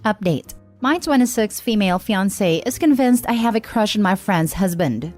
Update. My 26 female fiancé is convinced I have a crush on my friend's husband.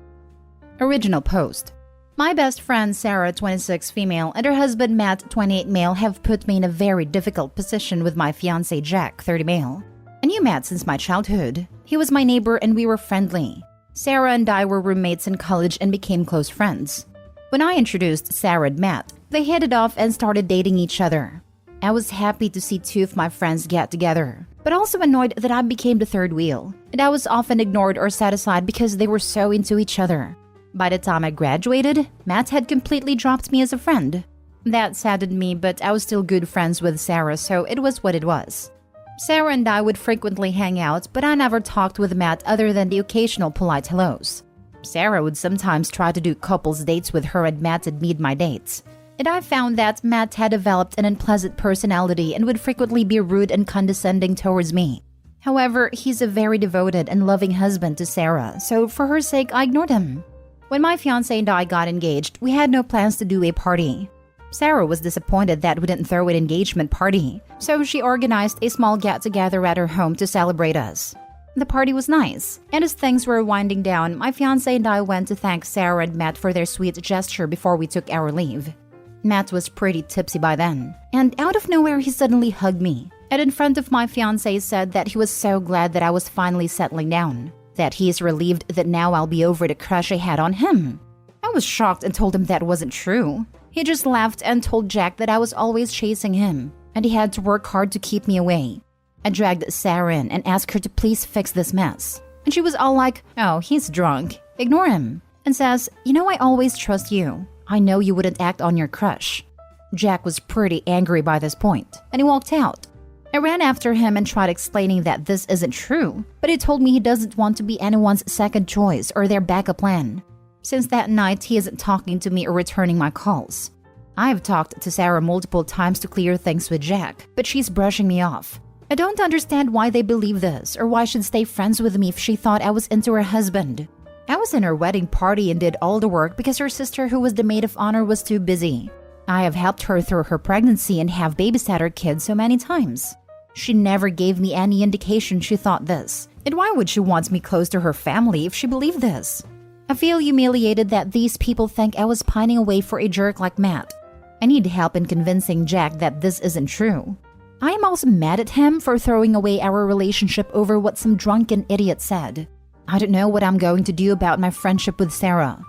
Original post. My best friend Sarah, 26 female, and her husband Matt, 28 male, have put me in a very difficult position with my fiancé Jack, 30 male. I knew Matt since my childhood. He was my neighbor and we were friendly. Sarah and I were roommates in college and became close friends. When I introduced Sarah and Matt, they hit it off and started dating each other. I was happy to see two of my friends get together, but also annoyed that I became the third wheel, and I was often ignored or set aside because they were so into each other. By the time I graduated, Matt had completely dropped me as a friend. That saddened me, but I was still good friends with Sarah, so it was what it was. Sarah and I would frequently hang out, but I never talked with Matt other than the occasional polite hellos. Sarah would sometimes try to do couples dates with her and Matt and meet my dates. And I found that Matt had developed an unpleasant personality and would frequently be rude and condescending towards me. However, he's a very devoted and loving husband to Sarah, so for her sake, I ignored him. When my fiancé and I got engaged, we had no plans to do a party. Sarah was disappointed that we didn't throw an engagement party, so she organized a small get-together at her home to celebrate us. The party was nice, and as things were winding down, my fiancé and I went to thank Sarah and Matt for their sweet gesture before we took our leave. Matt was pretty tipsy by then, and out of nowhere he suddenly hugged me, and in front of my fiancé said that he was so glad that I was finally settling down, that he is relieved that now I'll be over the crush I had on him. I was shocked and told him that wasn't true. He just laughed and told Jack that I was always chasing him, and he had to work hard to keep me away. I dragged Sarah in and asked her to please fix this mess, and she was all like, "Oh, he's drunk. Ignore him," and says, "You know I always trust you. I know you wouldn't act on your crush." Jack was pretty angry by this point, and he walked out. I ran after him and tried explaining that this isn't true, but he told me he doesn't want to be anyone's second choice or their backup plan. Since that night, he isn't talking to me or returning my calls. I've talked to Sarah multiple times to clear things with Jack, but she's brushing me off. I don't understand why they believe this or why she'd stay friends with me if she thought I was into her husband. I was in her wedding party and did all the work because her sister, who was the maid of honor, was too busy. I have helped her through her pregnancy and have babysat her kids so many times. She never gave me any indication she thought this. And why would she want me close to her family if she believed this? I feel humiliated that these people think I was pining away for a jerk like Matt. I need help in convincing Jack that this isn't true. I am also mad at him for throwing away our relationship over what some drunken idiot said. I don't know what I'm going to do about my friendship with Sarah.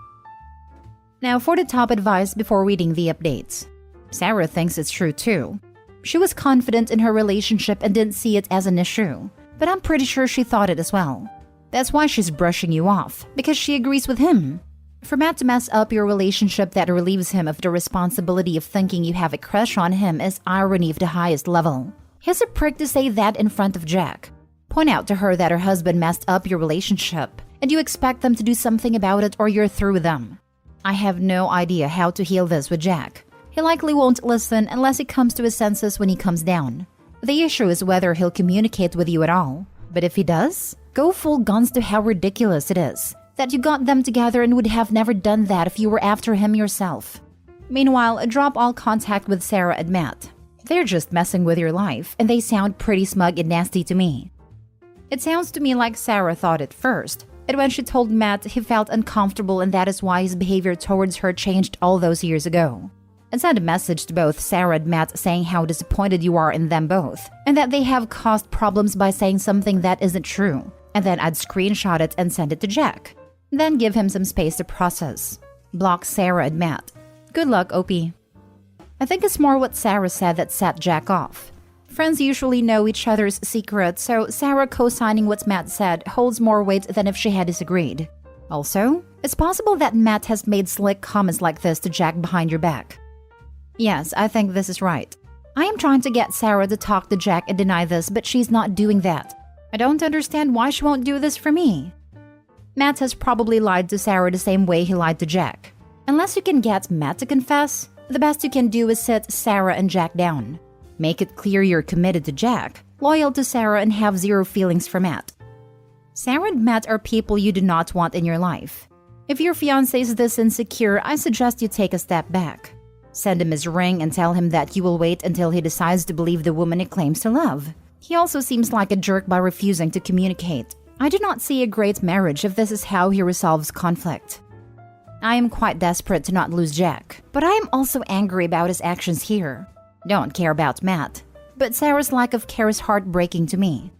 Now for the top advice before reading the updates. Sarah thinks it's true too. She was confident in her relationship and didn't see it as an issue, but I'm pretty sure she thought it as well. That's why she's brushing you off, because she agrees with him. For Matt to mess up your relationship that relieves him of the responsibility of thinking you have a crush on him is irony of the highest level. He's a prick to say that in front of Jack. Point out to her that her husband messed up your relationship, and you expect them to do something about it or you're through with them. I have no idea how to heal this with Jack. He likely won't listen unless he comes to his senses when he comes down. The issue is whether he'll communicate with you at all. But if he does, go full guns to how ridiculous it is that you got them together and would have never done that if you were after him yourself. Meanwhile, drop all contact with Sarah and Matt. They're just messing with your life, and they sound pretty smug and nasty to me. It sounds to me like Sarah thought it first, and when she told Matt, he felt uncomfortable and that is why his behavior towards her changed all those years ago. And send a message to both Sarah and Matt saying how disappointed you are in them both, and that they have caused problems by saying something that isn't true. And then I'd screenshot it and send it to Jack. Then give him some space to process. Block Sarah and Matt. Good luck, OP. I think it's more what Sarah said that set Jack off. Friends usually know each other's secrets, so Sarah co-signing what Matt said holds more weight than if she had disagreed. Also, it's possible that Matt has made slick comments like this to Jack behind your back. Yes, I think this is right. I am trying to get Sarah to talk to Jack and deny this, but she's not doing that. I don't understand why she won't do this for me. Matt has probably lied to Sarah the same way he lied to Jack. Unless you can get Matt to confess, the best you can do is sit Sarah and Jack down. Make it clear you're committed to Jack, loyal to Sarah, and have zero feelings for Matt. Sarah and Matt are people you do not want in your life. If your fiancé is this insecure, I suggest you take a step back. Send him his ring and tell him that you will wait until he decides to believe the woman he claims to love. He also seems like a jerk by refusing to communicate. I do not see a great marriage if this is how he resolves conflict. I am quite desperate to not lose Jack, but I am also angry about his actions here. Don't care about Matt, but Sarah's lack of care is heartbreaking to me.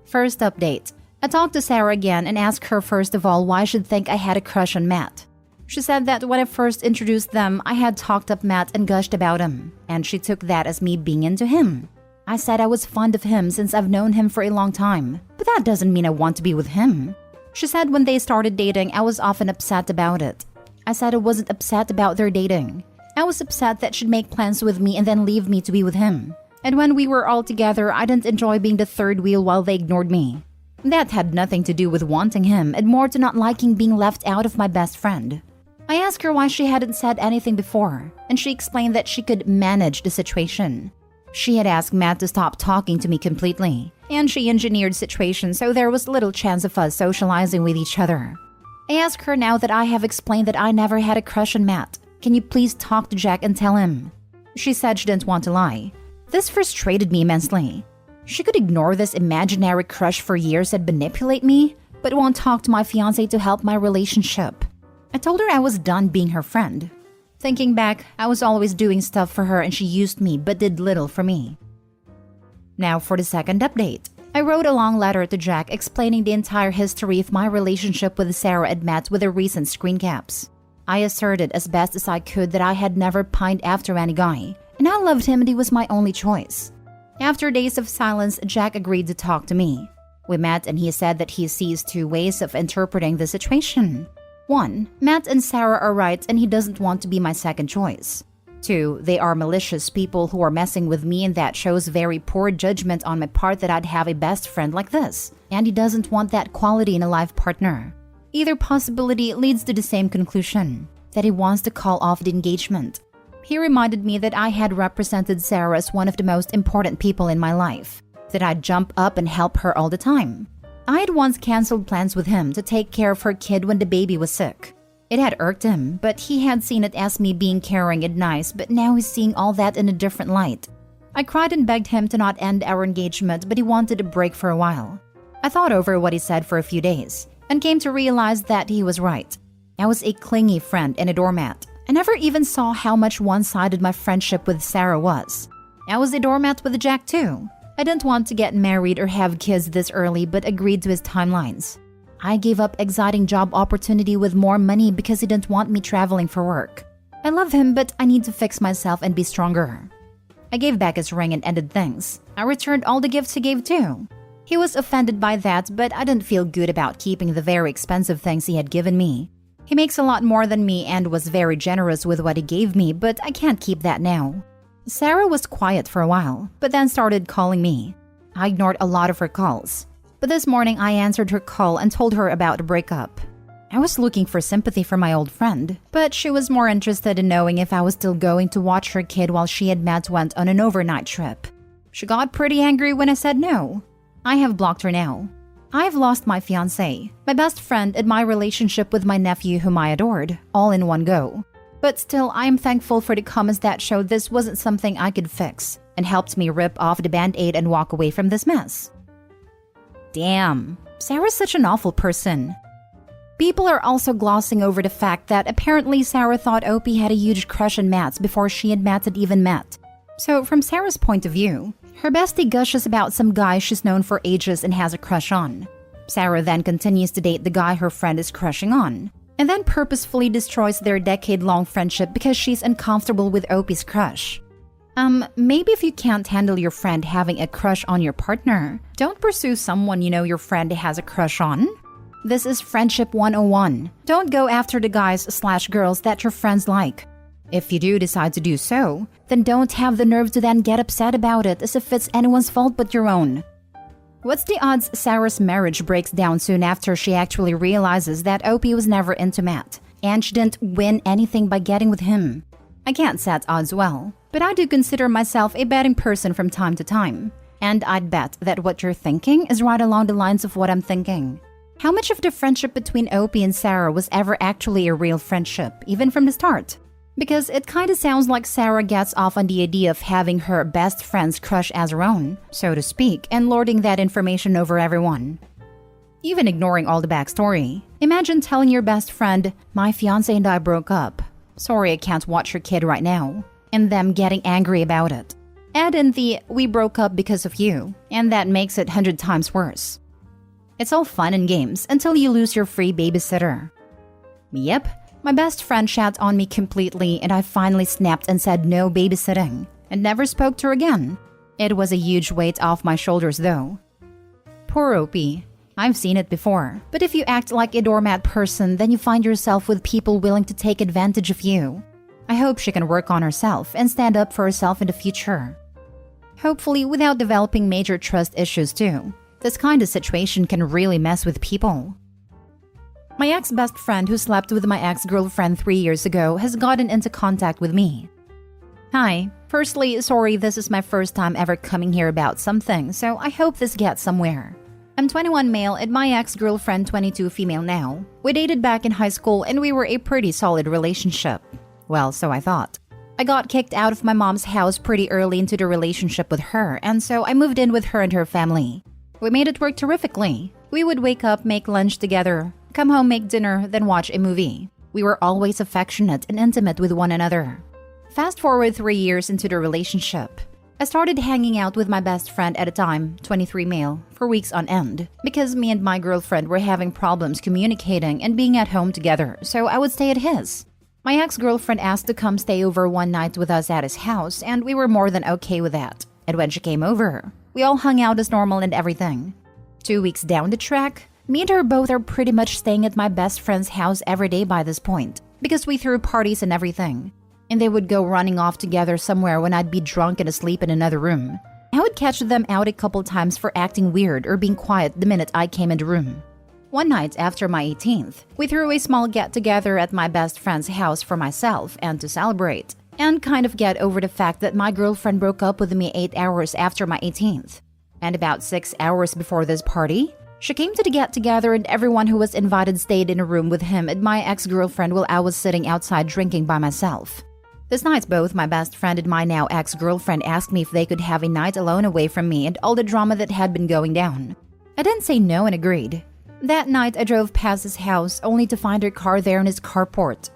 First update. I talked to Sarah again and asked her first of all why she'd think I had a crush on Matt. She said that when I first introduced them, I had talked up Matt and gushed about him, and she took that as me being into him. I said I was fond of him since I've known him for a long time, but that doesn't mean I want to be with him. She said when they started dating, I was often upset about it. I said I wasn't upset about their dating. I was upset that she'd make plans with me and then leave me to be with him. And when we were all together, I didn't enjoy being the third wheel while they ignored me. That had nothing to do with wanting him and more to not liking being left out of my best friend. I asked her why she hadn't said anything before, and she explained that she could manage the situation. She had asked Matt to stop talking to me completely, and she engineered situations so there was little chance of us socializing with each other. I asked her now that I have explained that I never had a crush on Matt. Can you please talk to Jack and tell him? She said she didn't want to lie. This frustrated me immensely. She could ignore this imaginary crush for years and manipulate me, but won't talk to my fiancé to help my relationship. I told her I was done being her friend. Thinking back, I was always doing stuff for her and she used me but did little for me. Now for the second update. I wrote a long letter to Jack explaining the entire history of my relationship with Sarah and Matt with the recent screen caps. I asserted as best as I could that I had never pined after any guy, and I loved him and he was my only choice. After days of silence, Jack agreed to talk to me. We met and he said that he sees two ways of interpreting the situation. 1. Matt and Sarah are right and he doesn't want to be my second choice. 2. They are malicious people who are messing with me and that shows very poor judgment on my part that I'd have a best friend like this, and he doesn't want that quality in a life partner. Either possibility leads to the same conclusion, that he wants to call off the engagement. He reminded me that I had represented Sarah as one of the most important people in my life, that I'd jump up and help her all the time. I had once canceled plans with him to take care of her kid when the baby was sick. It had irked him, but he had seen it as me being caring and nice, but now he's seeing all that in a different light. I cried and begged him to not end our engagement, but he wanted a break for a while. I thought over what he said for a few days, and came to realize that he was right. I was a clingy friend and a doormat. I never even saw how much one-sided my friendship with Sarah was. I was a doormat with Jack too. I didn't want to get married or have kids this early, but agreed to his timelines. I gave up exciting job opportunity with more money because he didn't want me traveling for work. I love him, but I need to fix myself and be stronger. I gave back his ring and ended things. I returned all the gifts he gave too. He was offended by that, but I didn't feel good about keeping the very expensive things he had given me. He makes a lot more than me and was very generous with what he gave me, but I can't keep that now. Sarah was quiet for a while, but then started calling me. I ignored a lot of her calls. But this morning I answered her call and told her about the breakup. I was looking for sympathy from my old friend, but she was more interested in knowing if I was still going to watch her kid while she and Matt went on an overnight trip. She got pretty angry when I said no. I have blocked her now. I've lost my fiancé, my best friend, and my relationship with my nephew whom I adored, all in one go. But still, I am thankful for the comments that showed this wasn't something I could fix and helped me rip off the band-aid and walk away from this mess. Damn, Sarah's such an awful person. People are also glossing over the fact that apparently Sarah thought Opie had a huge crush on Matt before she and Matt had even met. So from Sarah's point of view, her bestie gushes about some guy she's known for ages and has a crush on. Sarah then continues to date the guy her friend is crushing on, and then purposefully destroys their decade-long friendship because she's uncomfortable with Opie's crush. Maybe if you can't handle your friend having a crush on your partner, don't pursue someone you know your friend has a crush on. This is Friendship 101. Don't go after the guys/girls that your friends like. If you do decide to do so, then don't have the nerve to then get upset about it as if it's anyone's fault but your own. What's the odds Sarah's marriage breaks down soon after she actually realizes that Opie was never into Matt, and she didn't win anything by getting with him? I can't set odds well, but I do consider myself a betting person from time to time, and I'd bet that what you're thinking is right along the lines of what I'm thinking. How much of the friendship between Opie and Sarah was ever actually a real friendship, even from the start? Because it kinda sounds like Sarah gets off on the idea of having her best friend's crush as her own, so to speak, and lording that information over everyone. Even ignoring all the backstory, imagine telling your best friend, "My fiancé and I broke up. Sorry I can't watch your kid right now," and them getting angry about it. Add in the "we broke up because of you," and that makes it 100 times worse. It's all fun and games until you lose your free babysitter. Yep, my best friend shat on me completely and I finally snapped and said no babysitting, and never spoke to her again. It was a huge weight off my shoulders though. Poor Opie. I've seen it before, but if you act like a doormat person, then you find yourself with people willing to take advantage of you. I hope she can work on herself and stand up for herself in the future. Hopefully without developing major trust issues too. This kind of situation can really mess with people. My ex-best friend who slept with my ex-girlfriend 3 years ago has gotten into contact with me. Hi, firstly, sorry this is my first time ever coming here about something, so I hope this gets somewhere. I'm 21 male and my ex-girlfriend 22 female now. We dated back in high school and we were a pretty solid relationship. Well, so I thought. I got kicked out of my mom's house pretty early into the relationship with her, and so I moved in with her and her family. We made it work terrifically. We would wake up, make lunch together, come home, make dinner, then watch a movie. We were always affectionate and intimate with one another. Fast forward 3 years into the relationship. I started hanging out with my best friend at a time, 23 male, for weeks on end, because me and my girlfriend were having problems communicating and being at home together, so I would stay at his. My ex-girlfriend asked to come stay over one night with us at his house, and we were more than okay with that. And when she came over, we all hung out as normal and everything. 2 weeks down the track, me and her both are pretty much staying at my best friend's house every day by this point, because we threw parties and everything. And they would go running off together somewhere when I'd be drunk and asleep in another room. I would catch them out a couple times for acting weird or being quiet the minute I came in the room. One night after my 18th, we threw a small get-together at my best friend's house for myself and to celebrate, and kind of get over the fact that my girlfriend broke up with me 8 hours after my 18th. And about 6 hours before this party, she came to the get-together and everyone who was invited stayed in a room with him and my ex-girlfriend while I was sitting outside drinking by myself. This night, both my best friend and my now ex-girlfriend asked me if they could have a night alone away from me and all the drama that had been going down. I didn't say no and agreed. That night, I drove past his house only to find her car there in his carport.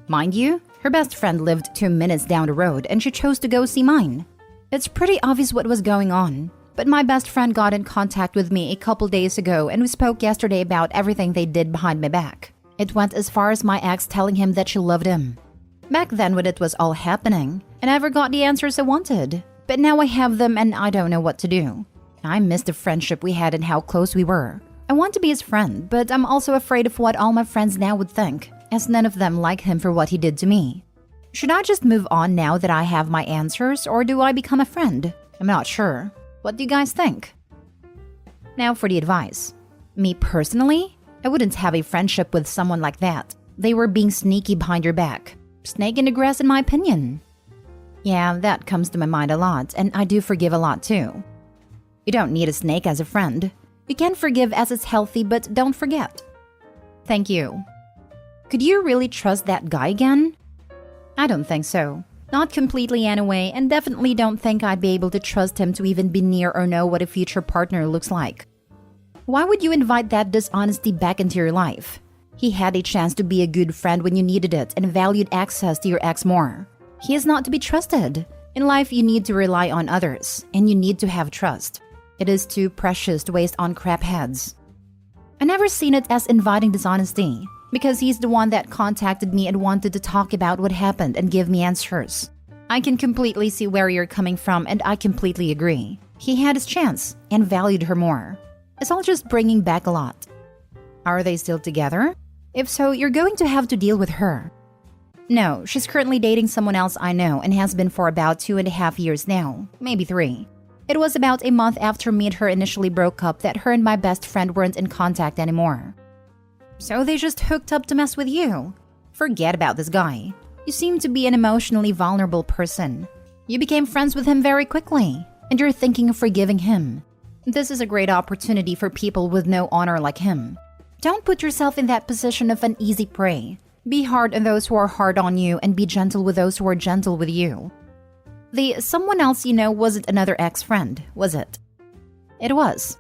Mind you, her best friend lived 2 minutes down the road and she chose to go see mine. It's pretty obvious what was going on, but my best friend got in contact with me a couple days ago and we spoke yesterday about everything they did behind my back. It went as far as my ex telling him that she loved him. Back then when it was all happening, I never got the answers I wanted. But now I have them and I don't know what to do. I miss the friendship we had and how close we were. I want to be his friend, but I'm also afraid of what all my friends now would think, as none of them like him for what he did to me. Should I just move on now that I have my answers, or do I become a friend? I'm not sure. What do you guys think? Now for the advice. Me personally, I wouldn't have a friendship with someone like that. They were being sneaky behind your back. Snake in the grass in my opinion. Yeah, that comes to my mind a lot, and I do forgive a lot too. You don't need a snake as a friend. You can forgive as it's healthy, but don't forget. Thank you. Could you really trust that guy again? I don't think so. Not completely anyway, and definitely don't think I'd be able to trust him to even be near or know what a future partner looks like. Why would you invite that dishonesty back into your life? He had a chance to be a good friend when you needed it and valued access to your ex more. He is not to be trusted. In life, you need to rely on others, and you need to have trust. It is too precious to waste on crap heads. I never seen it as inviting dishonesty, because he's the one that contacted me and wanted to talk about what happened and give me answers. I can completely see where you're coming from, and I completely agree. He had his chance and valued her more. It's all just bringing back a lot. Are they still together? If so, you're going to have to deal with her. No, she's currently dating someone else I know and has been for about 2.5 years now, maybe 3. It was about a month after me and her initially broke up that her and my best friend weren't in contact anymore. So they just hooked up to mess with you. Forget about this guy. You seem to be an emotionally vulnerable person. You became friends with him very quickly, and you're thinking of forgiving him. This is a great opportunity for people with no honor like him. Don't put yourself in that position of an easy prey. Be hard on those who are hard on you and be gentle with those who are gentle with you. The someone else you know wasn't another ex-friend, was it? It was.